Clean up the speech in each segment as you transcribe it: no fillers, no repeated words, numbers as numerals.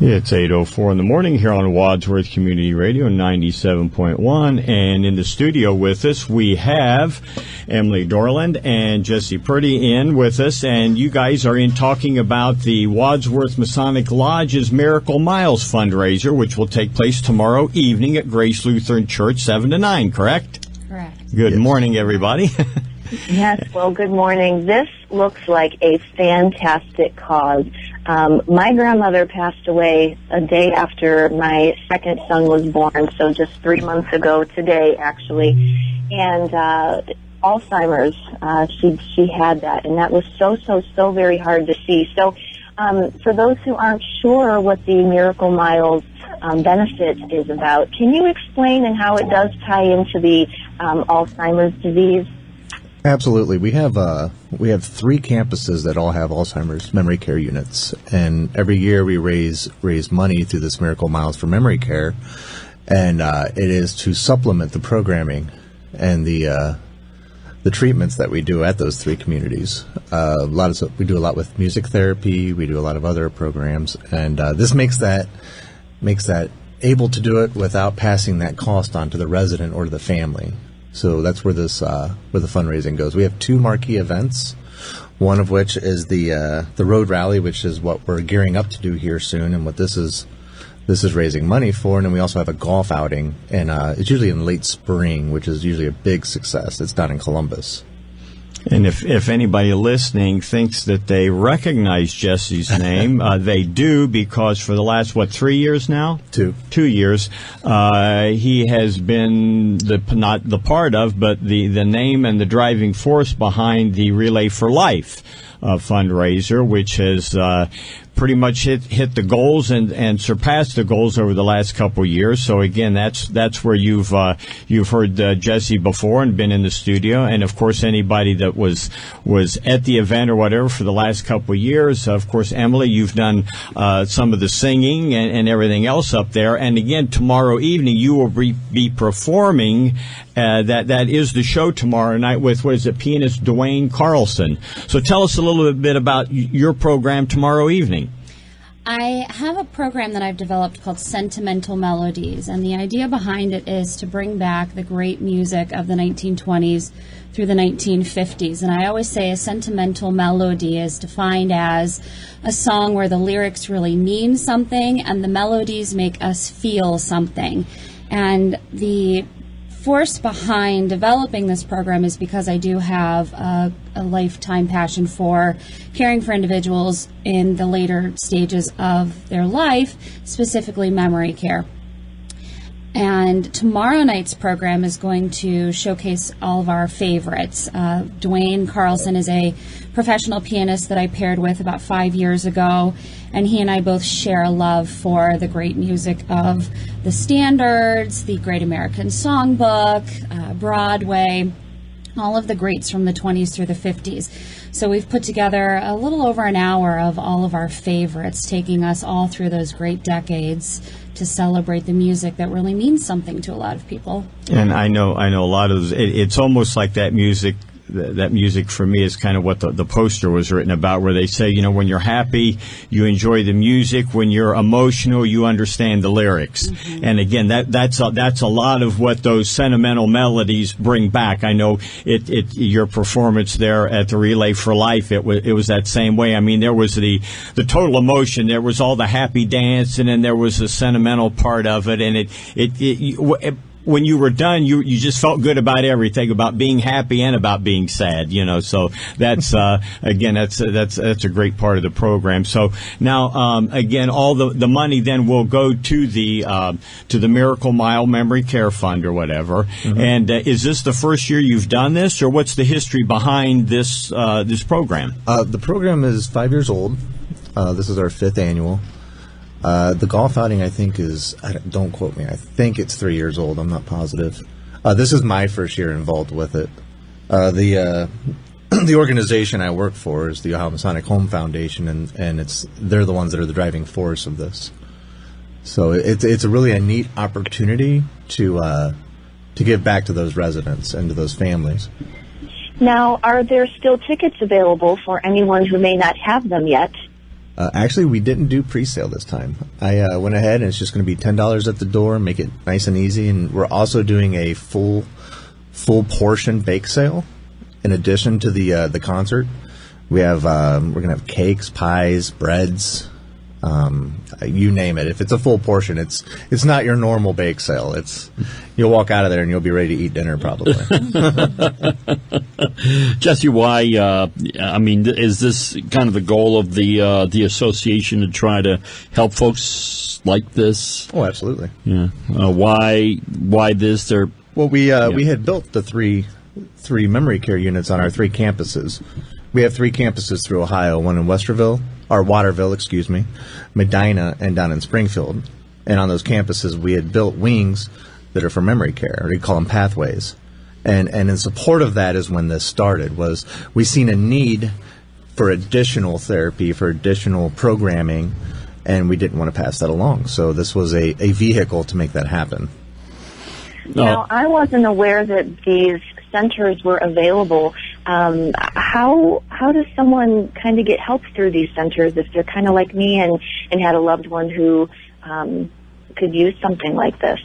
It's 8:04 in the morning here on Wadsworth Community Radio 97.1, and in the studio with us we have Emily Dorland and Jesse Purdy in with us, and you guys are in talking about the Wadsworth Masonic Lodge's Miracle Miles fundraiser, which will take place tomorrow evening at Grace Lutheran Church, 7 to 9, correct? Correct. Good morning, everybody. Yes, well, good morning. This looks like a fantastic cause. My grandmother passed away a day after my second son was born, so just 3 months ago today, actually. And Alzheimer's, she had that, and that was so very hard to see. So for those who aren't sure what the Miracle Miles benefit is about, can you explain and how it does tie into the Alzheimer's disease? Absolutely. We have 3 campuses that all have Alzheimer's memory care units, and every year we raise money through this Miracle Miles for Memory Care, and it is to supplement the programming and the treatments that we do at those 3 communities. We do a lot with music therapy. We do a lot of other programs, and this makes that able to do it without passing that cost on to the resident or to the family. So that's where where the fundraising goes. We have 2 marquee events, one of which is the road rally, which is what we're gearing up to do here soon, and what this is raising money for. And then we also have a golf outing, and it's usually in late spring, which is usually a big success. It's down in Columbus. And if anybody listening thinks that they recognize Jesse's name, they do, because for the last, 3 years now? 2 years. He has been not the part of, but the name and the driving force behind the Relay for Life fundraiser, which has pretty much hit the goals and surpassed the goals over the last couple of years. So again, that's where you've heard Jesse before and been in the studio, and of course anybody that was at the event or whatever for the last couple of years. Of course, Emily, you've done some of the singing and everything else up there. And again, tomorrow evening you will be performing. That is the show tomorrow night with, pianist Dwayne Carlson. So tell us a little bit about your program tomorrow evening. I have a program that I've developed called Sentimental Melodies, and the idea behind it is to bring back the great music of the 1920s through the 1950s. And I always say a sentimental melody is defined as a song where the lyrics really mean something and the melodies make us feel something. And the force behind developing this program is because I do have a lifetime passion for caring for individuals in the later stages of their life, specifically memory care. And tomorrow night's program is going to showcase all of our favorites. Dwayne Carlson is a professional pianist that I paired with about 5 years ago, and he and I both share a love for the great music of the standards, the Great American Songbook, Broadway, all of the greats from the 20s through the 50s. So we've put together a little over an hour of all of our favorites, taking us all through those great decades to celebrate the music that really means something to a lot of people. And I know a lot of those, it's almost like that music for me is kind of what the poster was written about, where they say, when you're happy, you enjoy the music. When you're emotional, you understand the lyrics. Mm-hmm. And again, that's a lot of what those sentimental melodies bring back. I know your performance there at the Relay for Life, it was that same way. I mean, there was the total emotion, there was all the happy dancing, and there was the sentimental part of it, and it when you were done, you just felt good about everything, about being happy and about being sad, So that's again, that's a great part of the program. So now, again, all the money then will go to the Miracle Mile Memory Care Fund or whatever. Mm-hmm. And is this the first year you've done this, or what's the history behind this program? The program is 5 years old. This is our 5th annual. The golf outing, I think, don't quote me, I think it's 3 years old. I'm not positive. This is my first year involved with it. The organization I work for is the Ohio Masonic Home Foundation, and they're the ones that are the driving force of this. So it's really a neat opportunity to give back to those residents and to those families. Now, are there still tickets available for anyone who may not have them yet? Actually, we didn't do pre-sale this time. I went ahead, and it's just going to be $10 at the door, make it nice and easy. And we're also doing a full portion bake sale in addition to the concert. We have we're going to have cakes, pies, breads, you name it. If it's a full portion, it's not your normal bake sale. You'll walk out of there and you'll be ready to eat dinner probably. Jesse, why? Is this kind of the goal of the association to try to help folks like this? Oh, absolutely. Yeah. Why this? Well, we had built the three memory care units on our 3 campuses. We have 3 campuses through Ohio, one in Waterville, Medina, and down in Springfield. And on those campuses, we had built wings that are for memory care. We call them pathways. And in support of that is when this started, was we seen a need for additional therapy, for additional programming, and we didn't want to pass that along. So this was a vehicle to make that happen. Now, I wasn't aware that these centers were available. How does someone kind of get help through these centers if they're kind of like me and had a loved one who could use something like this?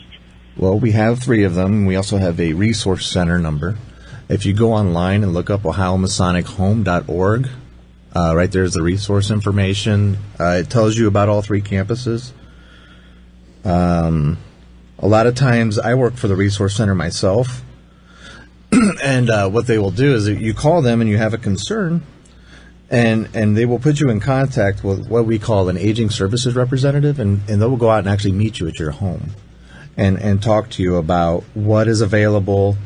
Well, we have 3 of them. We also have a resource center number. If you go online and look up OhioMasonichHome.org, right there's the resource information. It tells you about all 3 campuses. A lot of times I work for the resource center myself, and what they will do is you call them and you have a concern, and they will put you in contact with what we call an aging services representative, and they will go out and actually meet you at your home and talk to you about what is available,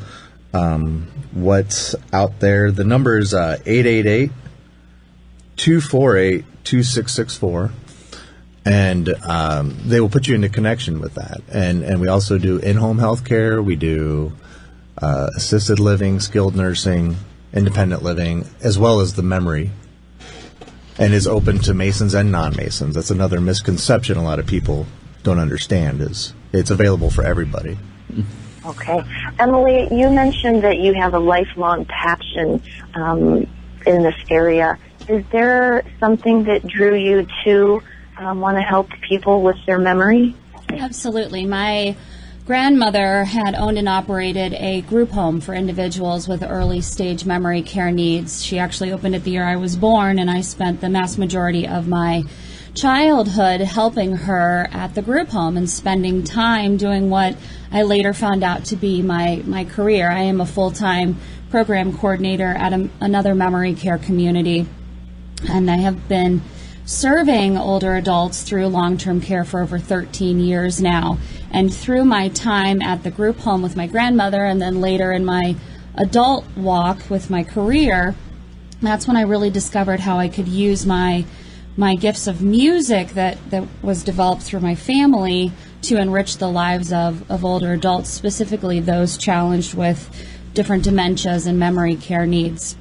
what's out there. The number is 888-248-2664. And they will put you into connection with that. And we also do in-home health care. We do assisted living, skilled nursing, independent living, as well as the memory. And is open to Masons and non-Masons. That's another misconception a lot of people don't understand, is it's available for everybody. Okay. Emily, you mentioned that you have a lifelong passion in this area. Is there something that drew you to want to help people with their memory? Absolutely. My grandmother had owned and operated a group home for individuals with early stage memory care needs. She actually opened it the year I was born, and I spent the mass majority of my childhood helping her at the group home and spending time doing what I later found out to be my career. I am a full-time program coordinator at another memory care community, and I have been serving older adults through long-term care for over 13 years now. And through my time at the group home with my grandmother, and then later in my adult walk with my career, that's when I really discovered how I could use my gifts of music that was developed through my family to enrich the lives of older adults, specifically those challenged with different dementias and memory care needs.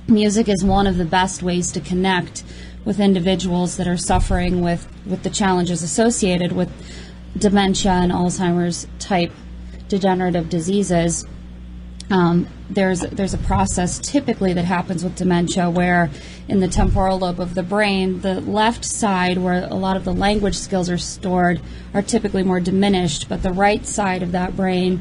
Music is one of the best ways to connect with individuals that are suffering with the challenges associated with dementia and Alzheimer's type degenerative diseases. There's a process typically that happens with dementia where in the temporal lobe of the brain, the left side where a lot of the language skills are stored are typically more diminished, but the right side of that brain,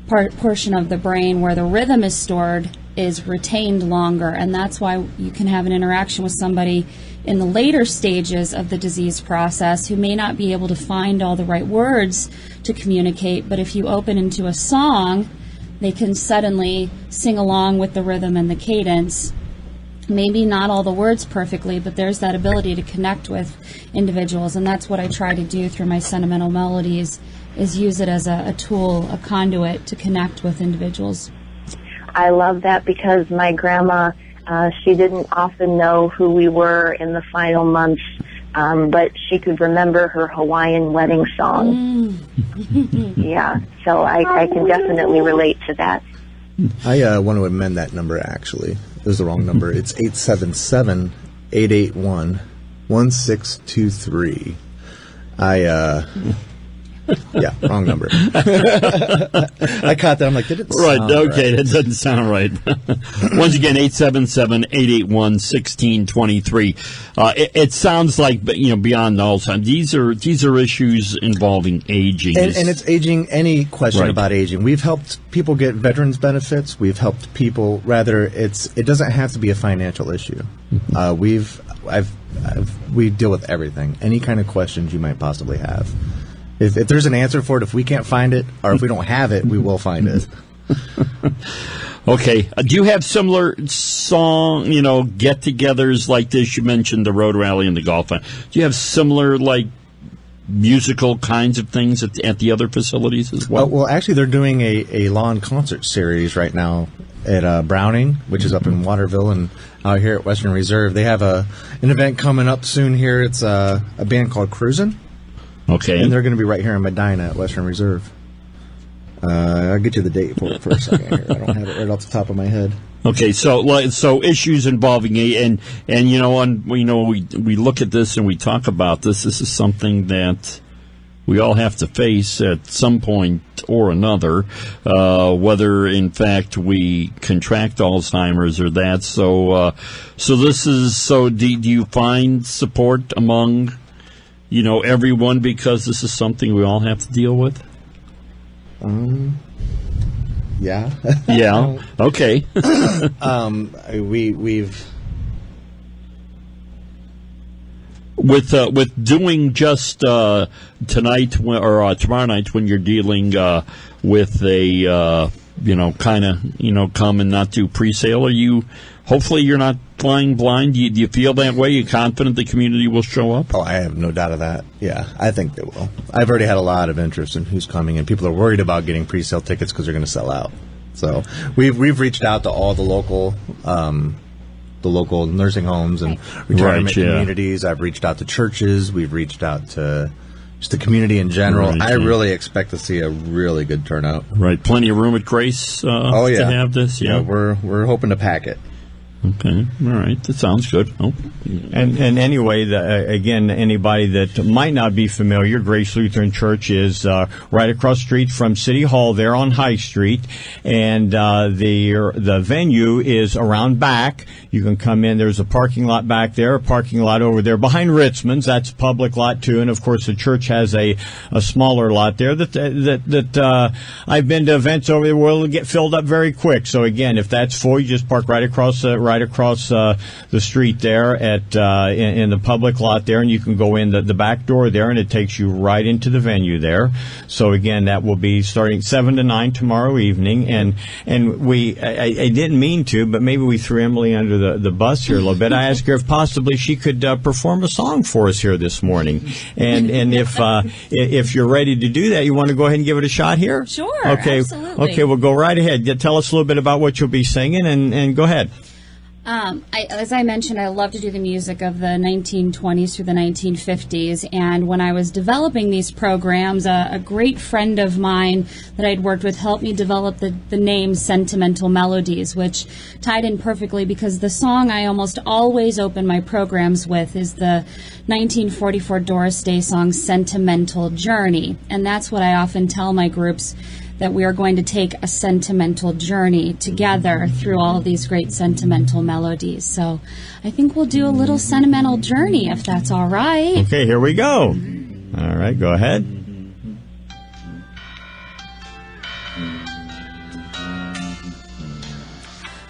portion of the brain where the rhythm is stored, is retained longer, and that's why you can have an interaction with somebody in the later stages of the disease process who may not be able to find all the right words to communicate, but if you open into a song, they can suddenly sing along with the rhythm and the cadence. Maybe not all the words perfectly, but there's that ability to connect with individuals, and that's what I try to do through my sentimental melodies, is use it as a tool, a conduit to connect with individuals. I love that because my grandma, she didn't often know who we were in the final months, but she could remember her Hawaiian wedding song. Yeah, so I can definitely relate to that. I want to amend that number, actually. It was the wrong number. It's 877-881-1623. Yeah, wrong number. I caught that. I'm like, did it Right, sound okay, right? that doesn't sound right. Once again, 877-881-1623. It sounds like, beyond Alzheimer's, these are issues involving aging. And it's aging, any question Right. about aging. We've helped people get veterans benefits. We've helped people, it doesn't have to be a financial issue. We deal with everything, any kind of questions you might possibly have. If there's an answer for it, if we can't find it, or if we don't have it, we will find it. Okay. Do you have similar song, get-togethers like this? You mentioned the Road Rally and the Golf. Do you have similar, musical kinds of things at the other facilities as well? Well, actually, they're doing a lawn concert series right now at Browning, which is up in Waterville, and out here at Western Reserve. They have an event coming up soon here. It's a band called Cruisin'. Okay. And they're going to be right here in Medina at Western Reserve. I'll get you the date for it for a second here. I don't have it right off the top of my head. Okay, so issues involving we look at this and we talk about this. This is something that we all have to face at some point or another, whether in fact we contract Alzheimer's or that. So do you find support among everyone, because this is something we all have to deal with? Yeah. Yeah. Okay. We've with doing just tonight or tomorrow night, when you're dealing with a kind of come and not do pre-sale. Are you? Hopefully, you're not flying blind. Do you feel that way? You're confident the community will show up? Oh, I have no doubt of that. Yeah, I think they will. I've already had a lot of interest in who's coming, and people are worried about getting pre-sale tickets because they're going to sell out. So we've reached out to all the local nursing homes and retirement communities. I've reached out to churches. We've reached out to just the community in general. Right, I really expect to see a really good turnout. Right, plenty of room at Grace to have this. Yeah, we're hoping to pack it. Okay, all right, that sounds good. Oh. And anyway, again, anybody that might not be familiar, Grace Lutheran Church is right across the street from City Hall there on High Street, and the venue is around back. You can come in. There's a parking lot back there, a parking lot over there behind Ritzman's. That's a public lot too, and of course the church has a smaller lot there that I've been to events over there where it'll get filled up very quick. So again, if that's full, you just park right across the street there at in the public lot there, and you can go in the back door there, and it takes you right into the venue there. So again, that will be starting 7 to 9 tomorrow evening, and I didn't mean to, but maybe we threw Emily under the bus here a little bit. I asked her if possibly she could perform a song for us here this morning, and if you're ready to do that, you want to go ahead and give it a shot here? Sure, okay, absolutely. Okay, well, go right ahead. Tell us a little bit about what you'll be singing, and go ahead. As I mentioned, I love to do the music of the 1920s through the 1950s, and when I was developing these programs, a great friend of mine that I'd worked with helped me develop the name Sentimental Melodies, which tied in perfectly because the song I almost always open my programs with is the 1944 Doris Day song Sentimental Journey, and that's what I often tell my groups, that we are going to take a sentimental journey together through all of these great sentimental melodies. So I think we'll do a little sentimental journey, if that's all right. Okay, here we go. All right, go ahead.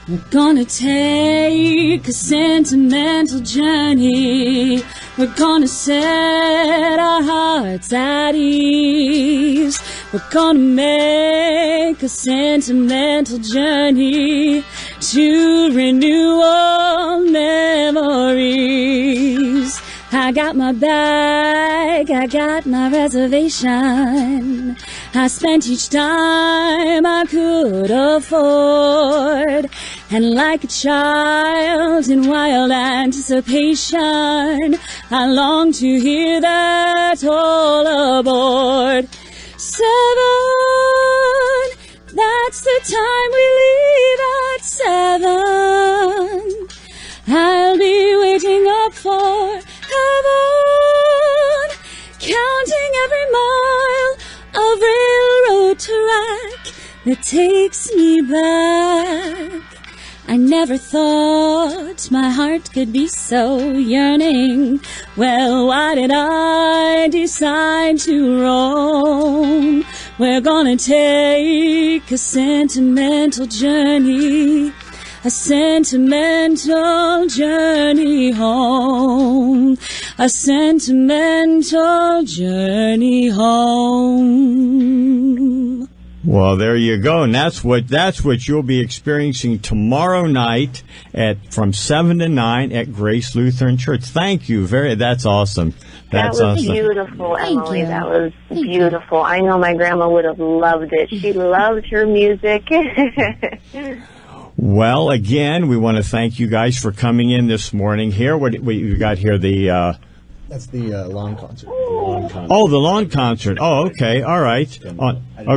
We're gonna take a sentimental journey. We're gonna set our hearts at ease. We're gonna make a sentimental journey to renew old memories. I got my bag, I got my reservation. I spent each dime I could afford. And like a child in wild anticipation, I long to hear that all aboard. 7, that's the time we leave at 7. I'll be waiting up for heaven, counting every mile track that takes me back. I never thought my heart could be so yearning. Well, why did I decide to roam? We're gonna take a sentimental journey. A sentimental journey home. A sentimental journey home. Well, there you go, and that's what you'll be experiencing tomorrow night from 7 to 9 at Grace Lutheran Church. Thank you, that's awesome. That's that was awesome. beautiful, Emily. you. That was beautiful. I know my grandma would have loved it. She loved her music. Well, again, we want to thank you guys for coming in this morning. Here, what you got here? That's the lawn concert. Oh, the lawn concert. Oh, okay, all right.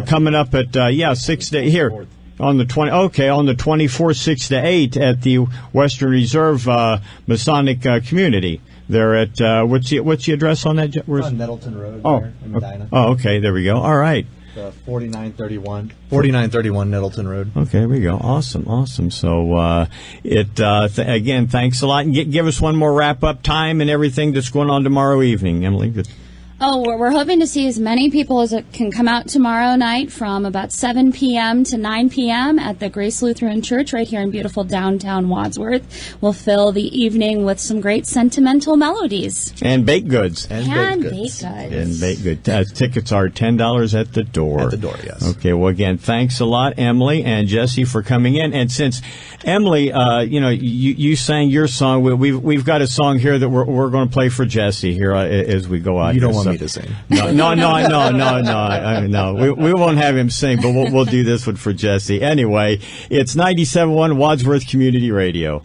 Coming up at 6 to here on the 20. Okay, on the 24th, 6 to 8 at the Western Reserve Masonic Community. They're at what's the address on that? Where's on Nettleton Road? Oh, there in Medina. Oh, okay, there we go. All right. 4931 Nettleton Road. Okay, there we go. Awesome. So, again, thanks a lot. And give us one more wrap-up time and everything that's going on tomorrow evening, Emily. Oh, we're hoping to see as many people as can come out tomorrow night from about 7 p.m. to 9 p.m. at the Grace Lutheran Church right here in beautiful downtown Wadsworth. We'll fill the evening with some great sentimental melodies. And baked goods. And baked goods. Tickets are $10 at the door. At the door, yes. Okay, well, again, thanks a lot, Emily and Jesse, for coming in. And since, Emily, you sang your song, we've got a song here that we're going to play for Jesse here as we go out. You don't want me to sing. No. We won't have him sing, but we'll do this one for Jesse. Anyway, it's 97.1 Wadsworth Community Radio.